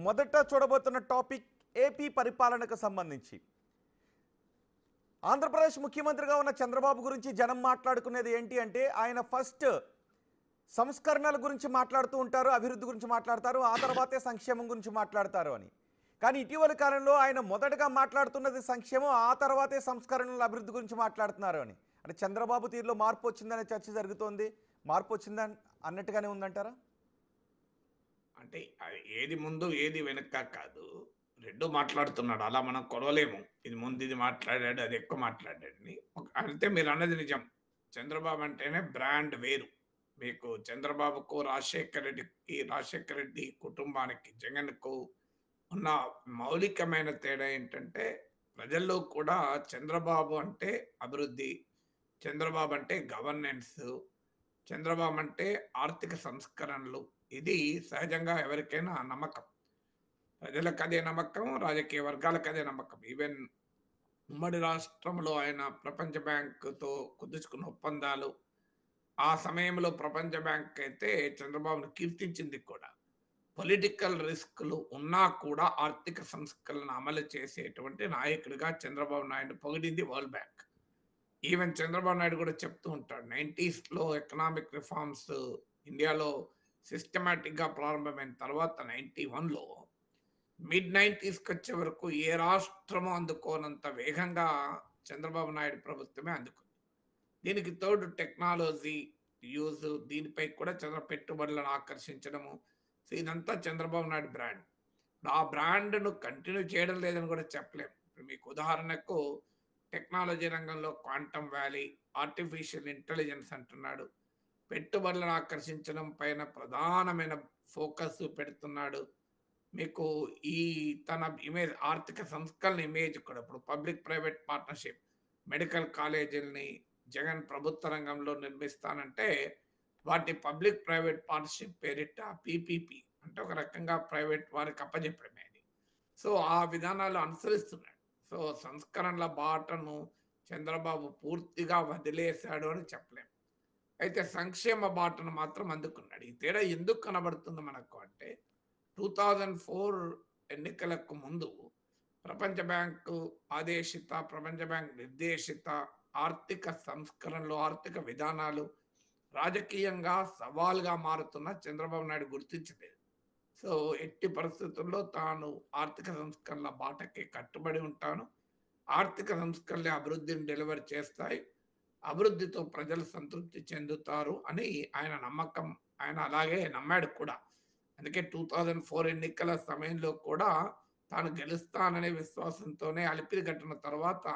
మొదట చూడబోతున్న topic AP పరిపాలనకు సంబంధించి. ఆంధ్రప్రదేశ్ ముఖ్యమంత్రిగా ఉన్న చంద్రబాబు గురించి జనం మాట్లాడుకునేది ఏంటి అంటే ఆయన ఫస్ట్ సంస్కరణల గురించి మాట్లాడుతూ ఉంటారు, అభివృద్ధి గురించి మాట్లాడతారు, ఆ తర్వాతే సంక్షేమం గురించి మాట్లాడతారు అని. కానీ ఇటీవల కాలంలో ఆయన మొదటగా మాట్లాడుతున్నది సంక్షేమం, ఆ తర్వాతే సంస్కరణల అభివృద్ధి గురించి మాట్లాడుతున్నారు అని. అంటే చంద్రబాబు తీరులో మార్పు వచ్చిందనే చర్చ జరుగుతోంది. మార్పు వచ్చిందని అన్నట్టుగానే ఉందంటారా? అంటే ఏది ముందు ఏది వెనక కాదు. 2 మాట్లాడుతున్నాడు. అలా మనం కొలవలేము. ఇది ముందు ఇది మాట్లాడాడు, అది ఎక్కువ మాట్లాడాడని. అయితే మీరన్నది నిజం. చంద్రబాబు అంటేనే బ్రాండ్ వేరు. మీకు చంద్రబాబుకు, రాజశేఖర రెడ్డి కుటుంబానికి, జగన్‌కు ఉన్న మౌలికమైన తేడా ఏంటంటే, ప్రజల్లో కూడా చంద్రబాబు అంటే అభివృద్ధి, చంద్రబాబు అంటే గవర్నెన్సు, చంద్రబాబు అంటే ఆర్థిక సంస్కరణలు. ఇది సహజంగా ఎవరికైనా నమ్మకం. ప్రజలకు అదే నమ్మకం, రాజకీయ వర్గాలకు అదే నమ్మకం. ఈవెన్ ఉమ్మడి రాష్ట్రంలో ఆయన ప్రపంచ బ్యాంకుతో కుదుర్చుకున్న ఒప్పందాలు, ఆ సమయంలో ప్రపంచ బ్యాంక్ అయితే చంద్రబాబును కీర్తించింది కూడా. పొలిటికల్ రిస్క్‌లు ఉన్నా కూడా ఆర్థిక సంస్కరణలను అమలు చేసేటువంటి నాయకుడిగా చంద్రబాబు నాయుడు పొగిడింది world bank. Even Chandrababu Naidu కూడా చెప్తూ ఉంటాడు. 90స్‌లో ఎకనామిక్ రిఫార్మ్స్ ఇండియాలో సిస్టమాటిక్‌గా ప్రారంభమైన తర్వాత 91లో మిడ్ 90స్‌కి వచ్చే వరకు ఏ రాష్ట్రము అందుకోనంత వేగంగా చంద్రబాబు నాయుడు ప్రభుత్వమే అందుకుంది. దీనికి తోడు టెక్నాలజీ యూజ్ దీనిపై కూడా పెట్టుబడులను ఆకర్షించడము. సో, ఇదంతా చంద్రబాబు నాయుడు బ్రాండ్. ఆ బ్రాండ్‌ను కంటిన్యూ చేయడం లేదని కూడా చెప్పలేం. ఇప్పుడు మీకు ఉదాహరణకు టెక్నాలజీ రంగంలో క్వాంటమ్ వ్యాలీ, ఆర్టిఫిషియల్ ఇంటెలిజెన్స్ అంటున్నాడు. పెట్టుబడులను ఆకర్షించడం పైన ప్రధానమైన ఫోకస్ పెడుతున్నాడు. మీకు ఈ తన ఇమేజ్ ఆర్థిక సంస్కరణ ఇమేజ్ కూడా ఇప్పుడు పబ్లిక్ ప్రైవేట్ పార్ట్నర్‌షిప్, మెడికల్ కాలేజీలని జగన్ ప్రభుత్వ రంగంలో నిర్మిస్తానంటే వాటి పబ్లిక్ ప్రైవేట్ పార్ట్నర్‌షిప్ పేరిట పీపీపీ అంటే ఒక రకంగా ప్రైవేట్ వారికి అప్పజెప్పడమే అది. సో, ఆ విధానాలు అనుసరిస్తున్నాడు. సో, సంస్కరణల బాటను చంద్రబాబు పూర్తిగా వదిలేశాడు అని చెప్పలేం. అయితే సంక్షేమ బాటను మాత్రం అందుకున్నాడు. ఈ తేడా ఎందుకు కనబడుతుంది మనకు అంటే 2004 ఎన్నికలకు ముందు ప్రపంచ బ్యాంకు ప్రపంచ బ్యాంక్ నిర్దేశిత ఆర్థిక సంస్కరణలు, ఆర్థిక విధానాలు రాజకీయంగా సవాల్‌గా మారుతున్న చంద్రబాబు నాయుడు గుర్తించలేదు. సో, ఎట్టి పరిస్థితుల్లో తాను ఆర్థిక సంస్కరణల బాటకి కట్టుబడి ఉంటాను. ఆర్థిక సంస్కరణలే అభివృద్ధిని డెలివర్ చేస్తాయి. అభివృద్ధితో ప్రజలు సంతృప్తి చెందుతారు అని ఆయన నమ్మకం. ఆయన అలాగే నమ్మాడు కూడా. అందుకే 2004 ఎన్నికల సమయంలో కూడా తాను గెలుస్తాననే విశ్వాసంతోనే అలిపిరి ఘటన తర్వాత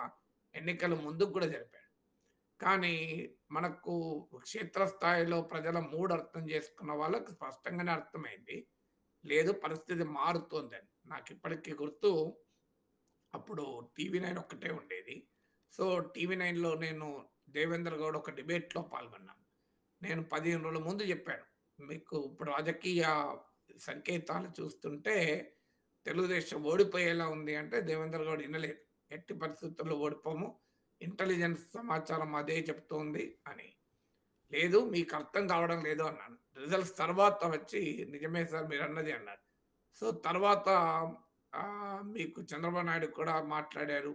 ఎన్నికలు ముందుకు కూడా జరిపాడు. కానీ మనకు క్షేత్రస్థాయిలో ప్రజల మూడ్ అర్థం చేసుకున్న వాళ్ళకి స్పష్టంగానే అర్థమైంది. లేదు, పరిస్థితి మారుతోందని. నాకిప్పటికి గుర్తు, అప్పుడు టీవీ9 ఒక్కటే ఉండేది. సో, టీవీ9లో నేను దేవేంద్ర గౌడ్ ఒక డిబేట్‌లో పాల్గొన్నాను. నేను 15 రోజుల ముందు చెప్పాను. మీకు ఇప్పుడు రాజకీయ సంకేతాలు చూస్తుంటే తెలుగుదేశం ఓడిపోయేలా ఉంది అంటే దేవేంద్ర గౌడ్ ఇనలేదు. ఎట్టి పరిస్థితుల్లో ఓడిపోము. ఇంటెలిజెన్స్ సమాచారం అదే చెప్తోంది అని. లేదు, మీకు అర్థం కావడం లేదు అన్నాను. రిజల్ట్స్ తర్వాత వచ్చి నిజమే సార్ మీరన్నది అన్నాడు. సో, తర్వాత మీకు చంద్రబాబు నాయుడు కూడా మాట్లాడారు.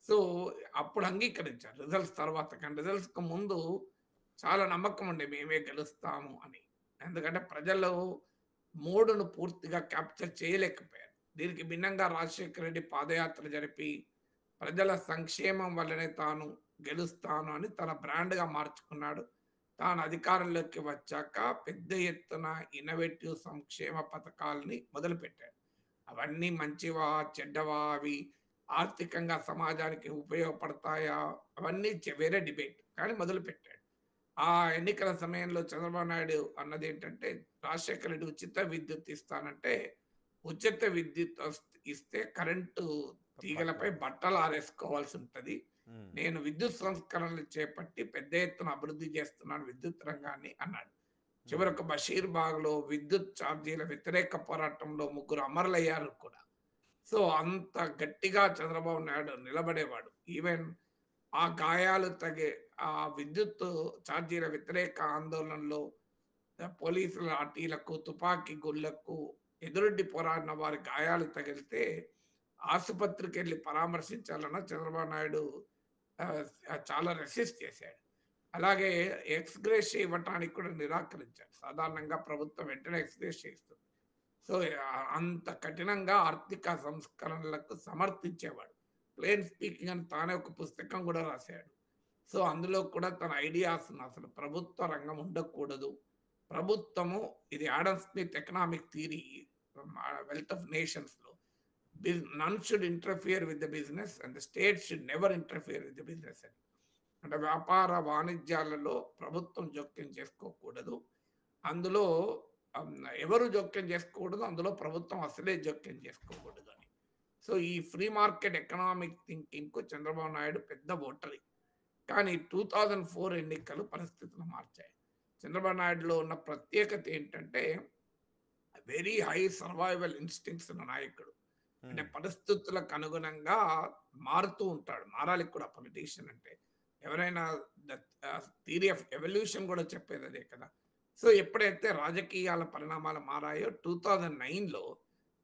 సో, అప్పుడు అంగీకరించారు రిజల్ట్స్ తర్వాత. కానీ రిజల్ట్స్‌కి ముందు చాలా నమ్మకం ఉండే మేమే గెలుస్తాము అని. ఎందుకంటే ప్రజలు మూడ్‌ను పూర్తిగా క్యాప్చర్ చేయలేకపోయారు. దీనికి భిన్నంగా రాజశేఖర రెడ్డి పాదయాత్ర జరిపి ప్రజల సంక్షేమం వల్లనే తాను గెలుస్తాను అని తన బ్రాండ్‌గా మార్చుకున్నాడు. తాను అధికారంలోకి వచ్చాక పెద్ద ఎత్తున ఇన్నోవేటివ్ సంక్షేమ పథకాల్ని మొదలుపెట్టాడు. అవన్నీ మంచివా? చెడ్డవా? అవి ఆర్థికంగా సమాజానికి ఉపయోగపడతాయా? అవన్నీ వేరే డిబేట్. కానీ మొదలుపెట్టాడు. ఆ ఎన్నికల సమయంలో చంద్రబాబు నాయుడు అన్నదేంటంటే, రాజశేఖర రెడ్డి ఉచిత విద్యుత్ ఇస్తానంటే, ఉచిత విద్యుత్ ఇస్తే కరెంటు తీగలపై బట్టలు. బట్టలు ఆరేసుకోవాల్సుంటది. హ్మ్. నేను విద్యుత్ సంస్కరణలు చేపట్టి పెద్ద ఎత్తున అభివృద్ధి చేస్తున్నాను విద్యుత్ రంగాన్ని అన్నాడు. హ్మ్. చివరకు బషీర్బాగ్‌లో విద్యుత్ ఛార్జీల వ్యతిరేక పోరాటంలో ముగ్గురు అమరులయ్యారు కూడా. సో, అంత గట్టిగా చంద్రబాబు నాయుడు నిలబడేవాడు. ఈవెన్ ఆ గాయాలు ఆ విద్యుత్ ఛార్జీల వ్యతిరేక ఆందోళనలో పోలీసుల లాఠీలకు, తుపాకీ గుళ్ళకు ఎదురొడ్డి పోరాడిన వారి గాయాలు తగిలితే ఆసుపత్రికి వెళ్ళి పరామర్శించాలన్నా చంద్రబాబు నాయుడు చాలా రెసిస్ట్ చేశాడు. అలాగే ఎక్స్‌గ్రేషియా ఇవ్వటానికి కూడా నిరాకరించాడు. సాధారణంగా ప్రభుత్వం వెంటనే ఎక్స్‌గ్రేషియా ఇస్తుంది. సో, అంత కఠినంగా ఆర్థిక సంస్కరణలకు సమర్థించేవాడు. ప్లెయిన్ స్పీకింగ్ అని తానే ఒక పుస్తకం కూడా రాసాడు. సో, అందులో కూడా తన ఐడియాస్‌ని అసలు ప్రభుత్వ రంగం ఉండకూడదు. ప్రభుత్వము ఇది Adam Smith economic theory wealth of నేషన్స్‌లో none should interfere with the business and the state should never interfere with the business అని. అంటే వ్యాపార వాణిజ్యాలలో ప్రభుత్వం జోక్యం చేసుకోకూడదు. అందులో ఆహ్, ఎవరు జోక్యం చేసుకోకూడదు. అందులో ప్రభుత్వం అసలే జోక్యం చేసుకోకూడదు అని. సో, ఈ ఫ్రీ మార్కెట్ ఎకనామిక్ థింకింగ్‌కు చంద్రబాబు నాయుడు పెద్ద ఓటరి. కానీ 2004 ఎన్నికలు పరిస్థితులు మార్చాయి. చంద్రబాబు నాయుడులో ఉన్న ప్రత్యేకత ఏంటంటే వెరీ హై సర్వైవల్ ఇన్‌స్టింక్ట్స్ ఉన్న నాయకుడు. అంటే ఉమ్, పరిస్థితులకు అనుగుణంగా మారుతూ ఉంటాడు. మారాలి కూడా పొలిటీషియన్ అంటే. ఎవరైనా ద థియరీ ఆఫ్ ఎవల్యూషన్ కూడా చెప్పేది అదే కదా! సో, ఎప్పుడైతే రాజకీయాల పరిణామాలు మారాయో 2009లో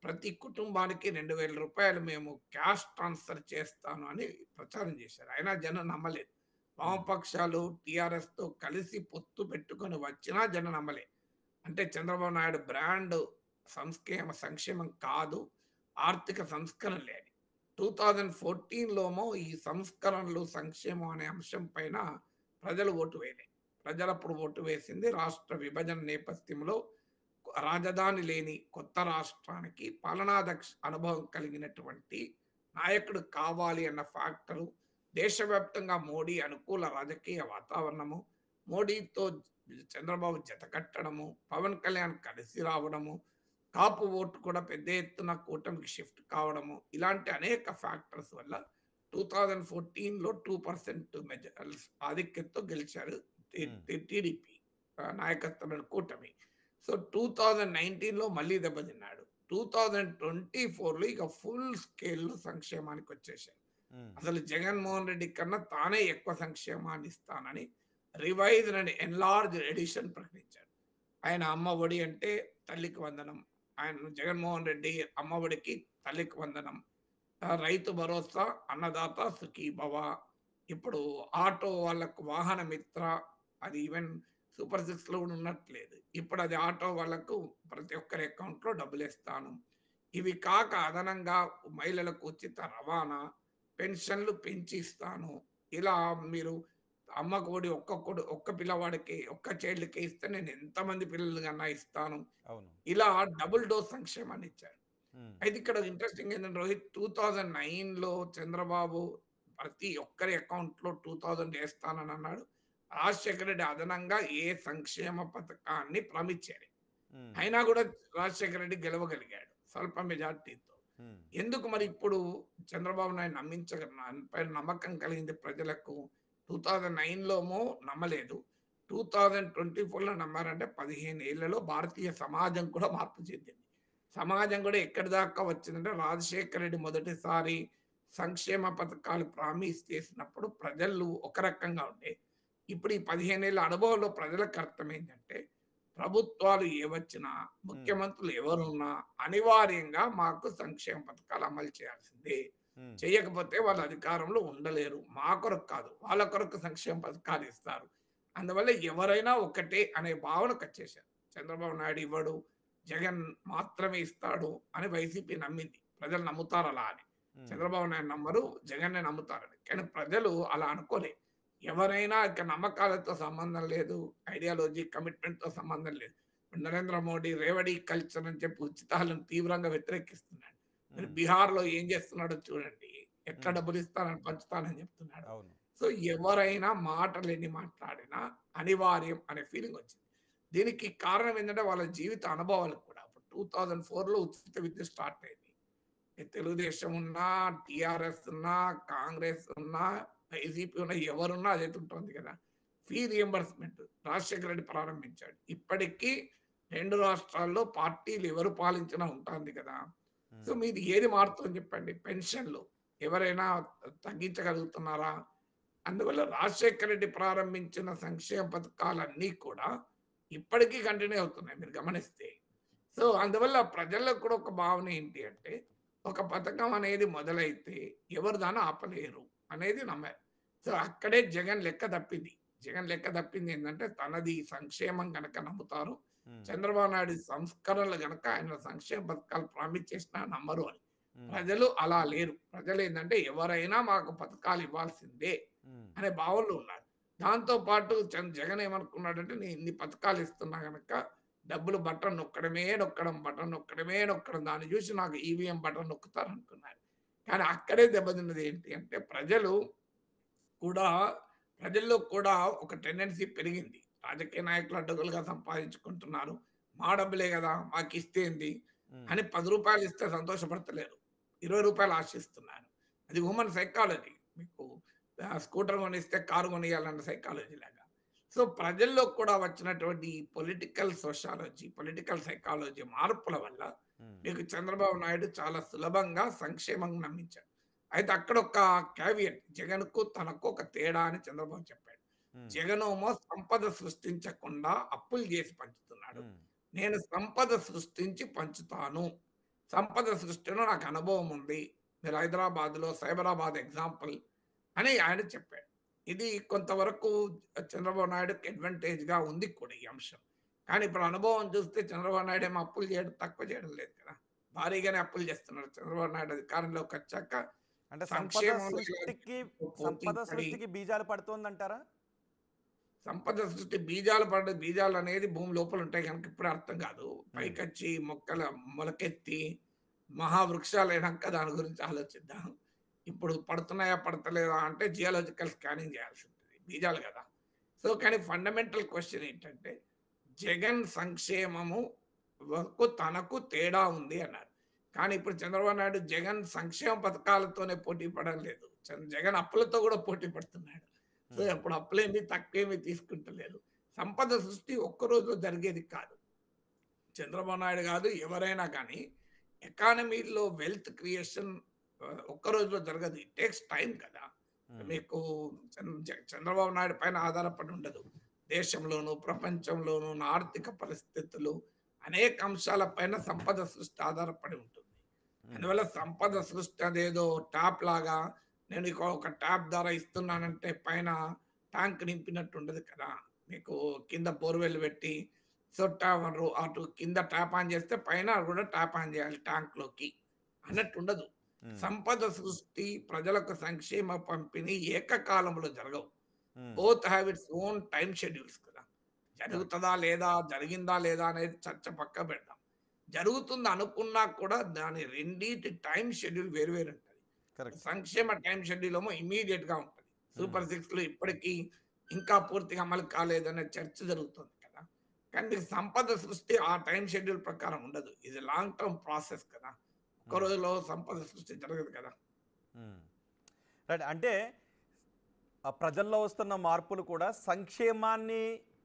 ప్రతి కుటుంబానికి రూ. 2000 మేము క్యాష్ ట్రాన్స్‌ఫర్ చేస్తాను అని ప్రచారం చేశారు. అయినా జనం నమ్మలేదు. ఉమ్, వామపక్షాలు టీఆర్ఎస్‌తో కలిసి పొత్తు పెట్టుకొని వచ్చినా జనం నమ్మలే. అంటే చంద్రబాబు నాయుడు బ్రాండ్ సంక్షేమం కాదు. ఆర్థిక సంస్కరణలే అని. 2014లోమో ఈ సంస్కరణలు, సంక్షేమం అనే అంశం పైన ప్రజలు ఓటు వేయలే. ప్రజలప్పుడు ఓటు వేసింది రాష్ట్ర విభజన నేపథ్యంలో రాజధాని లేని కొత్త రాష్ట్రానికి పాలనాదక్ష అనుభవం కలిగినటువంటి నాయకుడు కావాలి అన్న ఫ్యాక్టరు, దేశవ్యాప్తంగా మోడీ అనుకూల రాజకీయ వాతావరణము, మోడీతో చంద్రబాబు జతకట్టడము, పవన్ కళ్యాణ్ కలిసి రావడము, కాపు ఓటు కూడా పెద్ద ఎత్తున కూటమికి షిఫ్ట్ కావడము, ఇలాంటి అనేక ఫ్యాక్టర్స్ వల్ల 2014లో 2% ఆధిక్యతతో గెలిచారు ఉమ్, టీడీపీ నాయకత్వంలోని కూటమి. సో, 2019లో మళ్ళీ దెబ్బతిన్నాడు. 2024లో ఇక ఫుల్ స్కేల్‌లో సంక్షేమానికొచ్చేసారు. ఉమ్, అసలు జగన్మోహన్ రెడ్డి కన్నా తానే ఎక్కువ సంక్షేమాన్ని ఇస్తానని రివైజ్డ్ అండ్ ఎన్లార్జ్డ్ ఎడిషన్ ప్రకటించాడు. ఆయన అమ్మ ఒడి అంటే తల్లికి వందనం. ఆయన జగన్మోహన్ రెడ్డి అమ్మ ఒడికి తల్లికి వందనం. రైతు భరోసా, అన్నదాత సుఖీభవ. ఇప్పుడు ఆటో వాళ్ళకు వాహన మిత్ర, అది ఈవెన్ సూపర్ సిక్స్‌లో కూడా ఉన్నట్లేదు. ఇప్పుడు అది ఆటో వాళ్ళకు ప్రతి ఒక్కరి అకౌంట్‌లో డబ్బులేస్తాను. ఇవి కాక అదనంగా మహిళలకు ఉచిత రవాణా, పెన్షన్‌లు పెంచి ఇస్తాను. ఇలా మీరు అమ్మకు ఒడి ఒక్క పిల్లవాడికి, ఒక్క చైల్డ్‌కే ఇస్తే నేను ఎంతమంది పిల్లలకన్నా ఇస్తాను. అవును. ఇలా డబుల్ డోస్ సంక్షేమాన్ని ఇచ్చారు. ఉమ్, అయితే ఇక్కడ ఇంట్రెస్టింగ్ ఏంటంటే రోహిత్ 2009లో చంద్రబాబు ప్రతి ఒక్కరి అకౌంట్‌లో 2000 ఏస్తానని అన్నాడు. రాజశేఖర రెడ్డి అదనంగా ఏ సంక్షేమ పథకాన్ని ప్రామిస్ చేయలే. ఉమ్, అయినా కూడా రాజశేఖర రెడ్డి గెలవగలిగాడు స్వల్ప మెజార్టీతో. ఉమ్, ఎందుకు మరి ఇప్పుడు చంద్రబాబు నాయుడు పైన నమ్మకం కలిగింది ప్రజలకు? 2009లోమో నమ్మలేదు. 2024లో నమ్మారంటే 15 ఏళ్లలో భారతీయ సమాజం కూడా మార్పు చెందింది. సమాజం కూడా ఎక్కడి దాకా వచ్చిందంటే రాజశేఖర రెడ్డి మొదటిసారి సంక్షేమ పథకాలు ప్రామిస్ చేసినప్పుడు ప్రజలు ఒక రకంగా ఉండే. ఇప్పుడు ఈ 15 ఏళ్ల అనుభవంలో ప్రజలకు అర్థమైందంటే ప్రభుత్వాలు ఏవొచ్చినా, ఉమ్, ముఖ్యమంత్రులు ఎవరున్నా అనివార్యంగా మాకు సంక్షేమ పథకాలు అమలు చేయాల్సిందే. ఉమ్, చేయకపోతే వాళ్ళు అధికారంలో ఉండలేరు. మా కొరకు కాదు, వాళ్ళ కొరకు సంక్షేమ పథకాలు ఇస్తారు. అందువల్ల ఎవరైనా ఒకటే అనే భావనకొచ్చేసారు. చంద్రబాబు నాయుడు ఇవ్వడు, జగన్ మాత్రమే ఇస్తాడు అని వైసీపీ నమ్మింది. ప్రజలు నమ్ముతారు అలా అని. ఉమ్, చంద్రబాబు నాయుడు నమ్మరు, జగన్‌నే నమ్ముతారని. కానీ ప్రజలు అలా అనుకోలే. ఎవరైనా ఇక నమ్మకాలతో సంబంధం లేదు. ఐడియాలజీ, కమిట్మెంట్‌తో సంబంధం లేదు. ఇప్పుడు నరేంద్ర మోడీ రేవడి కల్చర్ అని చెప్పి ఉచితాలను తీవ్రంగా వ్యతిరేకిస్తున్నాడు. మీరు ఉమ్, బీహార్‌లో ఏం చేస్తున్నాడో చూడండి. ఎట్లా ఉమ్, డబ్బులు ఇస్తానని పంచుతానని చెప్తున్నాడు. అవును. సో, ఎవరైనా మాటలెన్ని మాట్లాడినా అనివార్యం అనే ఫీలింగ్ వచ్చింది. దీనికి కారణం ఏంటంటే వాళ్ళ జీవిత అనుభవాలు కూడా. ఇప్పుడు 2004లో ఉచిత విద్యుత్ స్టార్ట్ అయింది. తెలుగుదేశం ఉన్నా, టీఆర్ఎస్ ఉన్నా, కాంగ్రెస్ ఉన్నా, వైసీపీ ఉన్నా ఎవరున్నా అదైతే ఉంటుంది కదా! ఫీ రియంబర్స్‌మెంట్ రాజశేఖర రెడ్డి ప్రారంభించాడు. ఇప్పటికి 2 రాష్ట్రాల్లో పార్టీలు ఎవరు పాలించినా ఉంటుంది కదా! సో, ఉమ్, మీది ఏది మారుతుంది చెప్పండి? పెన్షన్‌లు ఎవరైనా తగ్గించగలుగుతున్నారా? అందువల్ల రాజశేఖర రెడ్డి ప్రారంభించిన సంక్షేమ పథకాలన్నీ కూడా ఇప్పటికీ కంటిన్యూ అవుతున్నాయి మీరు గమనిస్తే. సో, అందువల్ల ప్రజల్లో కూడా ఒక భావన ఏంటి అంటే, ఒక పథకం అనేది మొదలైతే ఎవరు దాన్ని ఆపలేరు అనేది నమ్మారు. సో, అక్కడే జగన్ లెక్క తప్పింది. జగన్ లెక్క తప్పింది ఏందంటే, తనది సంక్షేమం గనక నమ్ముతారు. హ్మ్. చంద్రబాబు నాయుడు సంస్కరణలు గనక ఆయన సంక్షేమ పథకాలు ప్రామిస్ చేసినా నమ్మరు అని. హ్మ్. ప్రజలు అలా లేరు. ప్రజలేందంటే ఎవరైనా మాకు పథకాలు ఇవ్వాల్సిందే హ్మ్. అనే భావనలో ఉన్నారు. దాంతో పాటు జగన్ ఏమనుకున్నాడంటే, నేను ఇన్ని పథకాలు ఇస్తున్నా గనక డబ్బులు బటన్ నొక్కడమే నొక్కడం, బటన్ నొక్కడమే నొక్కడం. దాన్ని చూసి నాకు ఈవీఎం బటన్ నొక్కుతారనుకున్నాడు. కానీ అక్కడే దెబ్బతిన్నది ఏంటి అంటే కూడా ప్రజల్లో కూడా ఒక టెండెన్సీ పెరిగింది. రాజకీయ నాయకులు అడ్డగోలుగా సంపాదించుకుంటున్నారు. మా డబ్బులే గదా! మాకిస్తే ఏంది హ్మ్. అని రూ. 10 ఇస్తే సంతోషపడతలేరు. రూ. 20 ఆశిస్తున్నారు. అది హ్యూమన్ సైకాలజీ. మీకు స్కూటర్ కొనిస్తే కారు కొనియాలన్న సైకాలజీ లాగా. సో, ప్రజల్లో కూడా వచ్చినటువంటి పొలిటికల్ సోషాలజీ, పొలిటికల్ సైకాలజీ మార్పుల వల్ల హ్మ్. మీకు చంద్రబాబు నాయుడు చాలా సులభంగా సంక్షేమం నమ్మించాడు. అయితే అక్కడొక క్యావియట్ జగన్‌కు తనకు ఒక తేడా అని చంద్రబాబు చెప్పాడు. హ్మ్. జగనేమో సంపద సృష్టించకుండా అప్పులు జేసి పంచుతున్నాడు. హ్మ్. నేను సంపద సృష్టించి పంచుతాను. సంపద సృష్టిలో నాకు అనుభవం ఉంది. మీరు హైదరాబాద్‌లో సైబరాబాద్ ఎగ్జాంపుల్ అని ఆయన చెప్పాడు. ఇది కొంతవరకు చంద్రబాబు నాయుడుకి అడ్వాంటేజ్‌గా ఉంది కూడా ఈ అంశం. కానీ ఇప్పుడు అనుభవం చూస్తే చంద్రబాబు నాయుడు ఏమో అప్పులు చేయడం తక్కువ చేయడం లేదు కదా! భారీగానే అప్పులు చేస్తున్నాడు. చంద్రబాబు నాయుడు అధికారంలోకొచ్చాక అంటే సంక్షేమంలో ఇలా జగన్‌తో పోటీ సంపద పడి సృష్టికి బీజాలు పడుతోందంటారా? సంపద సృష్టి బీజాలు పడ్డ బీజాలనేది భూమి లోపల ఉంటాయి గనుక ఇప్పుడే అర్థం కాదు. హ్మ్. పైకొచ్చి మొలకెత్తి మహావృక్షాలయినాక దాని గురించి ఆలోచిద్దాం. ఇప్పుడు పడుతున్నాయా? పడతలేదా? అంటే జియాలజికల్ స్కానింగ్ చేయాల్సి ఉంటది. బీజాలు గదా! సో, కానీ ఫండమెంటల్ క్వెషన్ ఏంటంటే, జగన్ సంక్షేమము తనకు తేడా ఉంది అన్నారు. కానీ ఇప్పుడు చంద్రబాబు నాయుడు జగన్ సంక్షేమ పథకాలతోనే పోటీ పడడం లేదు. జగన్ అప్పులతో గూడా పోటీ పడుతున్నాడు. సో, హ్మ్. అప్పుడు అప్పులేమి తక్కువేమి తీసుకుంటలేదు. సంపద సృష్టి ఒక్క రోజులో జరిగేది కాదు. చంద్రబాబు నాయుడు గాదు ఎవరైనా కానీ ఎకానమీలో వెల్త్ క్రియేషన్ ఒక్క రోజులో జరగదు. ఇట్ టేక్స్ టైమ్ కదా! హ్మ్. మీకు చంద్రబాబు నాయుడు పైన ఆధారపడి ఉండదు. దేశంలోను, ప్రపంచంలోను ఉన్న ఆర్థిక పరిస్థితులు అనేక అంశాల పైన సంపద సృష్టి ఆధారపడి ఉంటుంది. హ్మ్. అందువల్ల సంపద సృష్టి అదేదో ట్యాప్ లాగా నేను ఒక ట్యాప్ ద్వారా ఇస్తున్నానంటే పైన ట్యాంక్ నింపినట్టు ఉండదు కదా! మీకు కింద బోర్‌వెల్ పెట్టి సో, అటు కింద ట్యాప్ ఆన్ చేస్తే పైన కూడా ట్యాప్ ఆన్ చేయాలి ట్యాంక్‌లోకి అన్నట్టుండదు. హ్మ్. సంపద సృష్టి, ప్రజలకు సంక్షేమ పంపిణీ ఏకకాలంలో జరగవు. హ్మ్. Both have its own time schedules కదా! కరెక్ట్. జరుగుతదా లేదా? జరిగిందా లేదా? అనేది చర్చ పక్కకు పెడదాం. జరుగుతుంది అనుకున్నా కూడా దాని రెండిటి టైమ్ షెడ్యూల్ వేరు వేరు ఉంటది. కరెక్ట్. సంక్షేమ టైమ్ షెడ్యూల్ ఏమో ఇమ్మీడియేట్‌గా ఉంటది. హ్మ్. సూపర్ సిక్స్‌లు ఇప్పటికి ఇంకా పూర్తిగా అమలు కాలేదనే చర్చ జరుగుతుంది కదా! కానీ మీకు సంపద సృష్టి ఆ టైమ్ షెడ్యూల్ ప్రకారం ఉండదు. ఇది లాంగ్ టర్మ్ ప్రాసెస్ కదా! ఒక్క హ్మ్. రోజులో సంపద సృష్టి జరగదు కదా! హ్మ్. రైట్. అంటే ప్రజల్లో వస్తున్న మార్పులు కూడా సంక్షేమాన్ని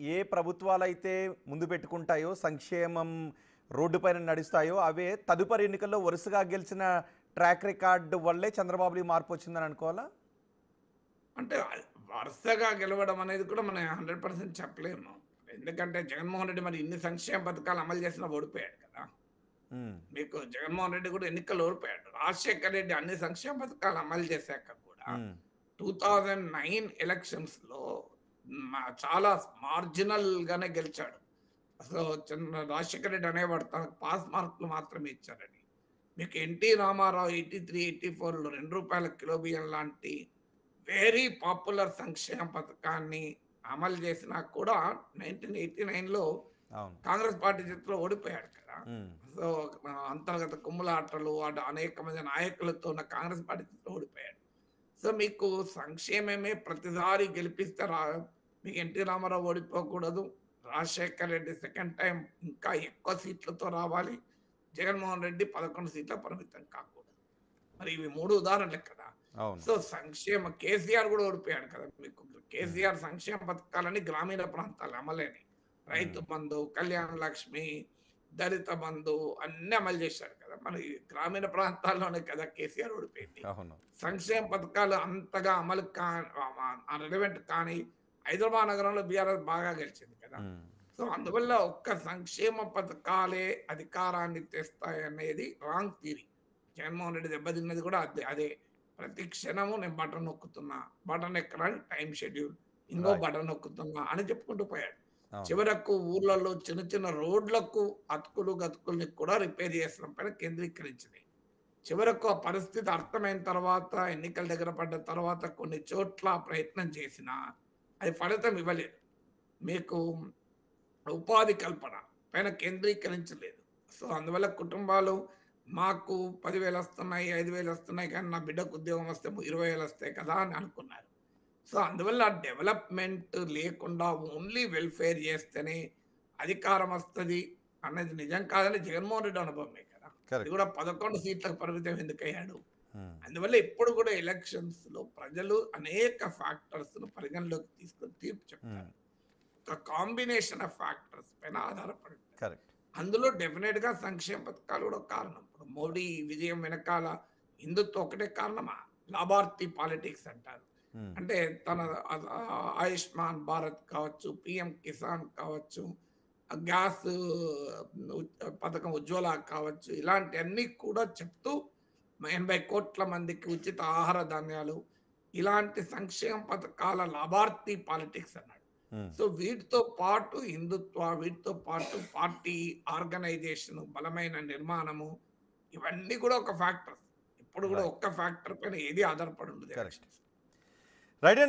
ఏ ప్రభుత్వాలైతే ముందు పెట్టుకుంటాయో, సంక్షేమం రోడ్డు పైన నడుస్తాయో, అవే తదుపరి ఎన్నికల్లో వరుసగా గెలిచిన ట్రాక్ రికార్డ్ వల్లే చంద్రబాబులో ఈ మార్పు వచ్చిందని అనుకోవాలా? అంటే వరుసగా గెలవడం అనేది కూడా మనం 100% చెప్పలేము. ఎందుకంటే జగన్మోహన్ రెడ్డి మరి ఇన్ని సంక్షేమ పథకాలు అమలు చేసినా ఓడిపోయాడు కదా! హ్మ్. మీకు జగన్మోహన్ రెడ్డి కూడా ఎన్నికల్లో ఓడిపోయాడు. రాజశేఖర్ రెడ్డి అన్ని సంక్షేమ పథకాలు అమలు చేశాక కూడా హ్మ్. 2009 ఎలక్షన్స్‌లో చాలా మార్జినల్‌గానే గెలిచాడు. అసలు రాజశేఖర్ రెడ్డి అనేవాడు తనకు పాస్ మార్కులు మాత్రమే ఇచ్చారని. మీకు ఎన్టీ రామారావు 83, 84లో రూ. 2 కిలో బియ్యం లాంటి వెరీ పాపులర్ సంక్షేమ పథకాన్ని అమలు చేసినా కూడా 1989లో అవును. కాంగ్రెస్ పార్టీ చేతిలో ఓడిపోయాడు కదా! హ్మ్. సో, అంతర్గత కుమ్ములాటలు అటు అనేక మంది నాయకులతో ఉన్న కాంగ్రెస్ పార్టీ చేతిలో ఓడిపోయాడు. సో, మీకు సంక్షేమమే ప్రతిసారి గెలిపిస్తే మీకు ఎన్టీ రామారావు ఓడిపోకూడదు. రాజశేఖర్ రెడ్డి సెకండ్ టైమ్ ఇంకా ఎక్కువ సీట్లతో రావాలి. జగన్మోహన్ రెడ్డి 11 సీట్లకు పరిమితం కాకూడదు. మరి ఇవి 3 ఉదాహరణలే కదా! అవును. సో, కేసీఆర్ గూడా ఓడిపోయాడు కదా! మీకు హ్మ్. కేసీఆర్ సంక్షేమ పథకాలన్నీ గ్రామీణ ప్రాంతాల్లో అమలైనయి. రైతు హ్మ్. బంధు, కళ్యాణ లక్ష్మి, దళిత బంధు అన్నీ అమలు చేశారు కదా! మరి గ్రామీణ ప్రాంతాల్లోనే కదా కేసీఆర్ ఓడిపోయింది. అవును. సంక్షేమ పథకాలు అంతగా అమలు రెలెవెంట్ కానీ హైదరాబాద్ నగరంలో బీఆర్ఎస్ బాగా గెలిచింది కదా! హ్మ్. సో, సో అందువల్ల ఒక్క సంక్షేమ పథకాలే అధికారాన్ని తెస్తాయనేది రాంగ్ థియరీ. జగన్మోహన్ రెడ్డి దెబ్బతిన్నది కూడా అదే. ప్రతి క్షణము నేను బటన్ నొక్కుతున్నా. బటన్ ఎక్కడానికి టైమ్ షెడ్యూల్. ఇంకో రైట్. బటన్ నొక్కుతున్నా అని చెప్పుకుంటూ పోయాడు. అవును. చివరకు ఊర్లలో చిన్న చిన్న రోడ్లకు అతుకులు గతుకుల్ని కూడా రిపేర్ చేసడం పైన కేంద్రీకరించింది. చివరకు ఆ పరిస్థితి అర్థమైన తర్వాత ఎన్నికల దగ్గర పడ్డ తర్వాత కొన్ని చోట్ల ప్రయత్నం చేసినా అది ఫలితం ఇవ్వలేదు. మీకు ఉపాధి కల్పన పైన కేంద్రీకరించలేదు. సో అందువల్ల కుటుంబాలు మాకు 10,000 వస్తున్నాయి, 5,000 వస్తున్నాయి కానీ నా బిడ్డకు ఉద్యోగం వస్తే 20,000 వస్తాయి కదా అని అనుకున్నారు. సో అందువల్ల డెవలప్‌మెంట్ లేకుండా ఓన్లీ వెల్‌ఫేర్ చేస్తేనే అధికారం వస్తది అన్నది నిజం కాదని జగన్మోహన్ రెడ్డి అనుభవమే కదా! అది కరెక్ట్. కూడా 11 సీట్లకు పరిమితం ఎందుకయ్యాడు? హ్మ్. అందువల్ల ఎప్పుడు కూడా ఎలక్షన్స్‌లో ప్రజలు అనేక ఫ్యాక్టర్స్‌ను పరిగణలోకి తీసుకొని తీర్పు చెప్తారు. హ్మ్. ఒక కాంబినేషన్ ఆఫ్ ఫ్యాక్టర్స్ పైన ఆధారపడి ఉంటుంది. కరెక్ట్. అందులో డెఫినెట్‌గా సంక్షేమ పథకాలు కూడా ఒక కారణం. ఇప్పుడు మోడీ విజయం వెనకాల హిందుత్వం ఒకటే కారణమా? లాభార్థి పాలిటిక్స్ అంటారు. హ్మ్. అంటే తన ఆయుష్మాన్ భారత్ కావచ్చు, పీఎం కిసాన్ కావచ్చు, గ్యాస్ పథకం ఉజ్వల కావచ్చు, ఇలాంటివన్నీ కూడా చెప్తూ 80,00,00,000 మందికి ఉచిత ఆహార ధాన్యాలు, ఇలాంటి సంక్షేమ పథకాల లాభార్థి పాలిటిక్స్ అన్నాడు. హ్మ్. సో వీటితో పాటు హిందుత్వ, వీటితో పాటు పార్టీ ఆర్గనైజేషన్, బలమైన నిర్మాణము, ఇవన్నీ కూడా ఒక ఫ్యాక్టర్స్. ఎప్పుడు కూడా రైట్. ఒక్క ఫ్యాక్టర్ పైన ఏది ఆధారపడి ఉండదు కరెక్ట్. ఎలక్షన్స్. రైట్ అండి.